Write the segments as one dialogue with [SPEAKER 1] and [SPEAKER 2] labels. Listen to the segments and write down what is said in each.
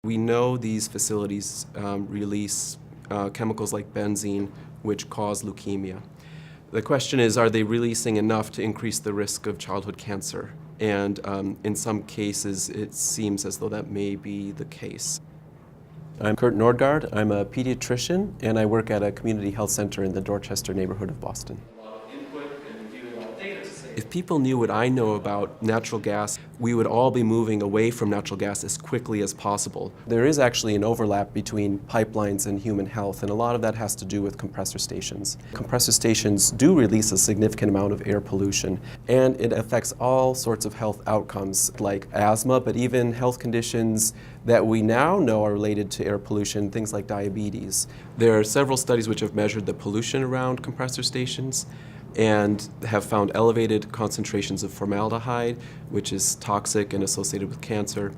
[SPEAKER 1] We know these facilities release chemicals like benzene, which cause leukemia. The question is, are they releasing enough to increase the risk of childhood cancer? And in some cases, it seems as though that may be the case. I'm Kurt Nordgaard. I'm a pediatrician, and I work at a community health center in the Dorchester neighborhood of Boston. If people knew what I know about natural gas, we would all be moving away from natural gas as quickly as possible. There is actually an overlap between pipelines and human health, and a lot of that has to do with compressor stations. Compressor stations do release a significant amount of air pollution, and it affects all sorts of health outcomes like asthma, but even health conditions that we now know are related to air pollution, things like diabetes. There are several studies which have measured the pollution around compressor stations and have found elevated concentrations of formaldehyde, which is toxic and associated with cancer,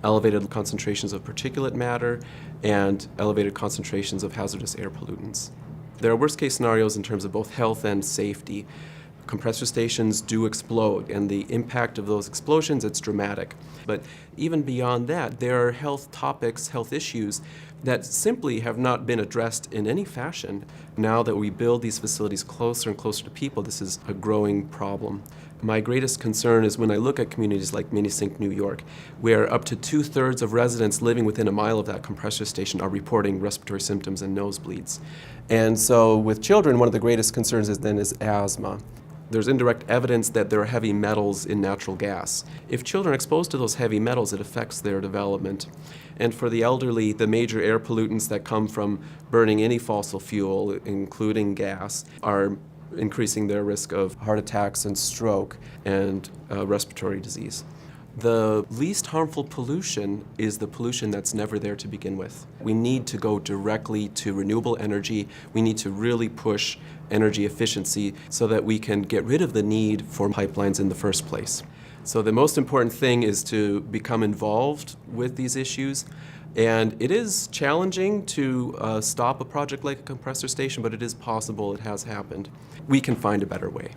[SPEAKER 1] elevated concentrations of particulate matter, and elevated concentrations of hazardous air pollutants. There are worst-case scenarios in terms of both health and safety. Compressor stations do explode, and the impact of those explosions, it's dramatic. But even beyond that, there are health topics, health issues that simply have not been addressed in any fashion. Now that we build these facilities closer and closer to people, this is a growing problem. My greatest concern is when I look at communities like Minisink, New York, where up to 2/3 of residents living within a mile of that compressor station are reporting respiratory symptoms and nosebleeds. And so with children, one of the greatest concerns is asthma. There's indirect evidence that there are heavy metals in natural gas. If children are exposed to those heavy metals, it affects their development. And for the elderly, the major air pollutants that come from burning any fossil fuel, including gas, are increasing their risk of heart attacks and stroke and respiratory disease. The least harmful pollution is the pollution that's never there to begin with. We need to go directly to renewable energy. We need to really push energy efficiency so that we can get rid of the need for pipelines in the first place. So the most important thing is to become involved with these issues. And it is challenging to stop a project like a compressor station, but it is possible. It has happened. We can find a better way.